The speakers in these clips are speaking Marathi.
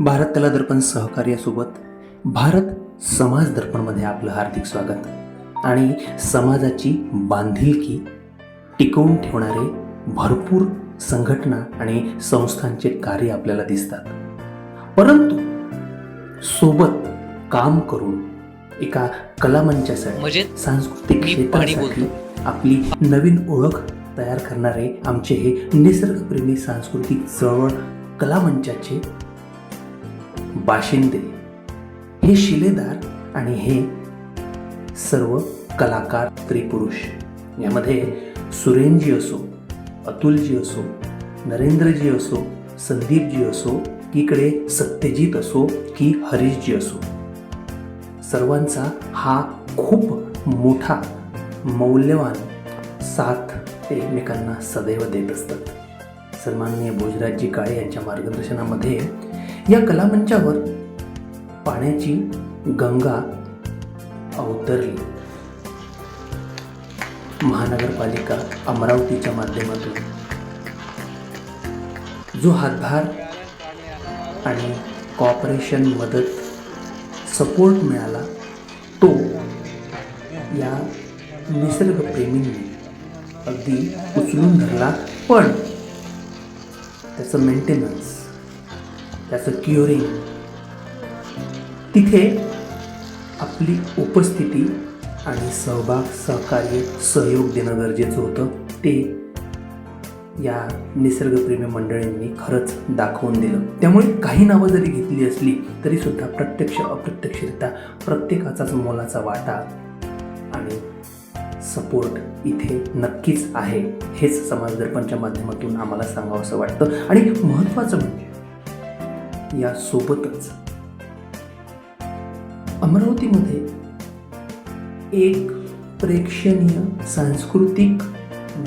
भारत कला दर्पण सहकार्यासोबत भारत समाज दर्पणमध्ये आपलं हार्दिक स्वागत। आणि समाजाची बांधिलकी टिकवून ठेवणारे भरपूर संघटना आणि संस्थांचे कार्य आपल्याला दिसतात, परंतु सोबत काम करून एका कलामंचासाठी सांस्कृतिक क्षेत्रासाठी आपली नवीन ओळख तयार करणारे आमचे हे निसर्गप्रेमी सांस्कृतिक चळवळ कलामंचाचे बाशिंदे, हे शिलेदार आणि हे सर्व कलाकार स्त्री पुरुष, यामध्ये सुरेनजी असो, अतुलजी असो, नरेंद्रजी असो, संदीपजी असो, इकडे सत्यजित असो की हरीशजी असो, सर्वांचा हा खूप मोठा मौल्यवान साथ ते एकमेकांना सदैव देत असतात। सन्माननीय भोजराजजी काळे यांच्या मार्गदर्शनामध्ये या कलामंचावर पाण्याची गंगा अवतरली। महानगरपालिका अमरावतीच्या माध्यमातून जो हातभार आणि कॉपरेशन, मदत, सपोर्ट मिळाला तो या निसर्गप्रेमींनी अगदी उचलून धरला, पण त्याचं मेंटेनन्स, त्याचं क्युरिंग, तिथे आपली उपस्थिती आणि सहभाग, सहकार्य, सहयोग देणं गरजेचं होतं। ते या निसर्गप्रेमी मंडळींनी खरंच दाखवून दिलं। त्यामुळे काही नावं जरी घेतली असली तरी सुद्धा प्रत्यक्ष अप्रत्यक्षरित्या प्रत्येकाचाच मोलाचा वाटा आणि सपोर्ट इथे नक्कीच आहे, हेच समाज दर्पणच्या माध्यमातून आम्हाला सांगावंसं वाटतं। आणि महत्त्वाचं म्हणजे या सोबतच अमरावतीमध्ये एक प्रेक्षणीय सांस्कृतिक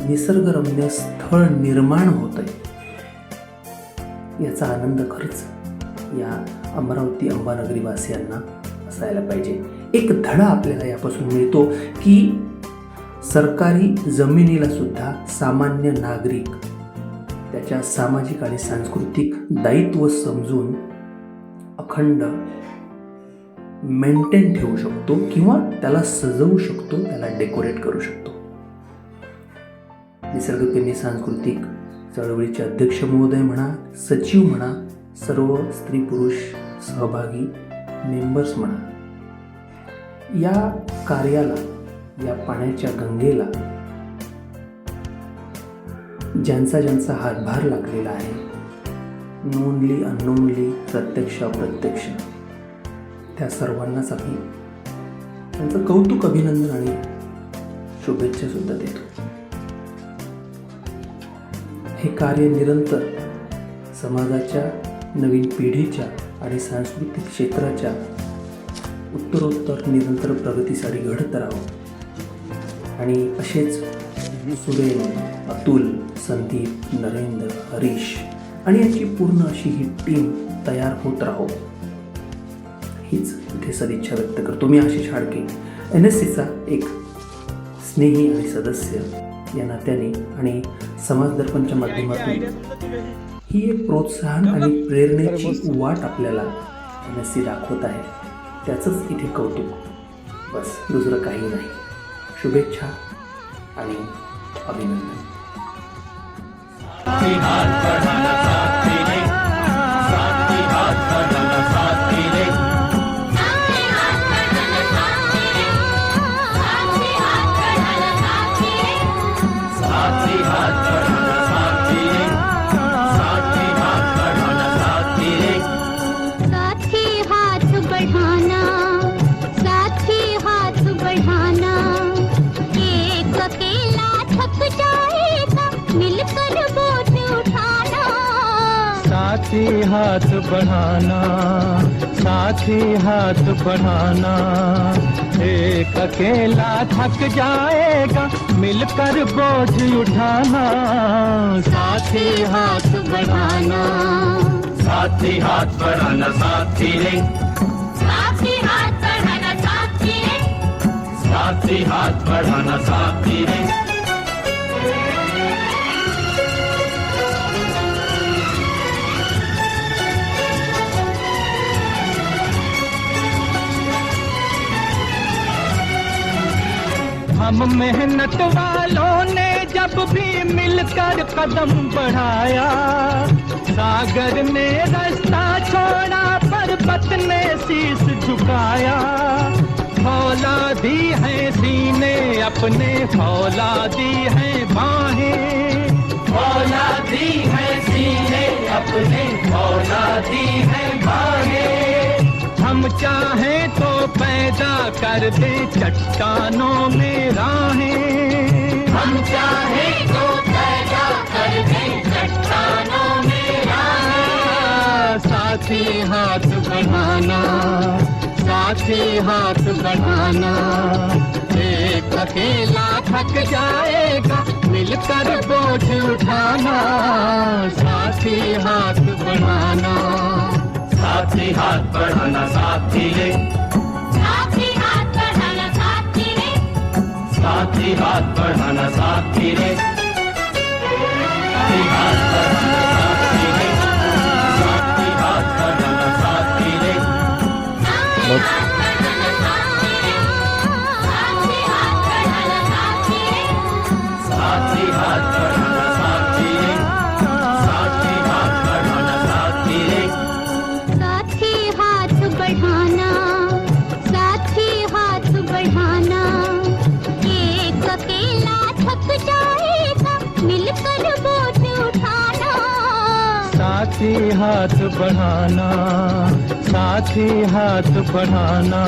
निसर्गरम्य स्थळ निर्माण होत आहे, याचा आनंद खरंच या अमरावती अंबानगरी वासियांना असायला पाहिजे। एक धडा आपल्याला यापासून मिळतो की सरकारी जमिनीला सुद्धा सामान्य नागरिक त्याच्या सामाजिक आणि सांस्कृतिक दायित्व समजून अखंड मेंटेन ठेवू शकतो किंवा त्याला सजवू शकतो, त्याला डेकोरेट करू शकतो। निसर्गप्रेमी सांस्कृतिक चळवळीचे अध्यक्ष महोदय म्हणा, सचिव म्हणा, सर्व स्त्री पुरुष सहभागी मेंबर्स म्हणा, या कार्याला, या पाण्याच्या गंगेला ज्यांचा ज्यांचा हातभार लागलेला आहे, नोंदली अननोंदली, प्रत्यक्ष अप्रत्यक्ष, त्या सर्वांनाच आम्ही त्यांचं कौतुक, अभिनंदन आणि शुभेच्छा सुद्धा देतो। हे कार्य निरंतर समाजाच्या, नवीन पिढीच्या आणि सांस्कृतिक क्षेत्राच्या उत्तरोत्तर निरंतर प्रगतीसाठी घडत राहावं आणि असेच सुरेन, अतुल, संदीप, नरेंद्र, हरीश आणि यांची पूर्ण अशी ही टीम तयार होत राहो, हीच इथे सदिच्छा व्यक्त करतो। मी आशिष हाडके, NSCचा एक स्नेही आणि सदस्य या नात्याने आणि समाज दर्पणच्या माध्यमातून ही एक प्रोत्साहन आणि प्रेरणेची वाट आपल्याला NSC दाखवत आहे, त्याचंच इथे कौतुक, बस दुसरं काही नाही। शुभेच्छा आणि अभिनंदन। साथी हाथ बढ़ाना, साथी हाथ बढ़ाना, एक अकेला थक जाएगा मिलकर बोझ उठाना। साथी हाथ बढ़ाना, साथी हाथ बढ़ाना, साथी रे, साथी हाथ बढ़ाना, साथी रे, साथी हाथ बढ़ाना, साथी रे। हम मेहनत वालों ने जब भी मिलकर कदम बढ़ाया, सागर ने रास्ता छोड़ा पर्वत ने शीश झुकाया। फौलादी है सीने अपने, फौलादी है बाहें, फौलादी है सीने अपने, फौलादी है बाहें। हम चाहें तो पैदा कर दे चट्टानों में राहें, हम चाहें तो पैदा कर दे चट्टानों में राहें। साथी हाथ बढ़ाना, साथी हाथ बढ़ाना, एक अकेला थक जाएगा मिलकर बोझ उठाना। साथी हाथ बढ़ाना, साथी हाथ बढ़ाना, साथी रे, साथी हाथ बढ़ाना साथी रे, साथी हाथ बढ़ाना, साथी रे, साथी हाथ बढ़ाना, साथी रे, साथी हाथ बढ़ाना, साथी रे। साथी हाथ बढ़ाना साथी रे, साथी हाथ बढ़ाना, साथी रे, साथी हाथ बढ़ाना, साथी रे। साथी हाथ बढ़ाना, साथी हाथ बढ़ाना, एक अकेला थक जाएगा मिलकर बोझ उठाना। साथी हाथ बढ़ाना, साथी हाथ बढ़ाना,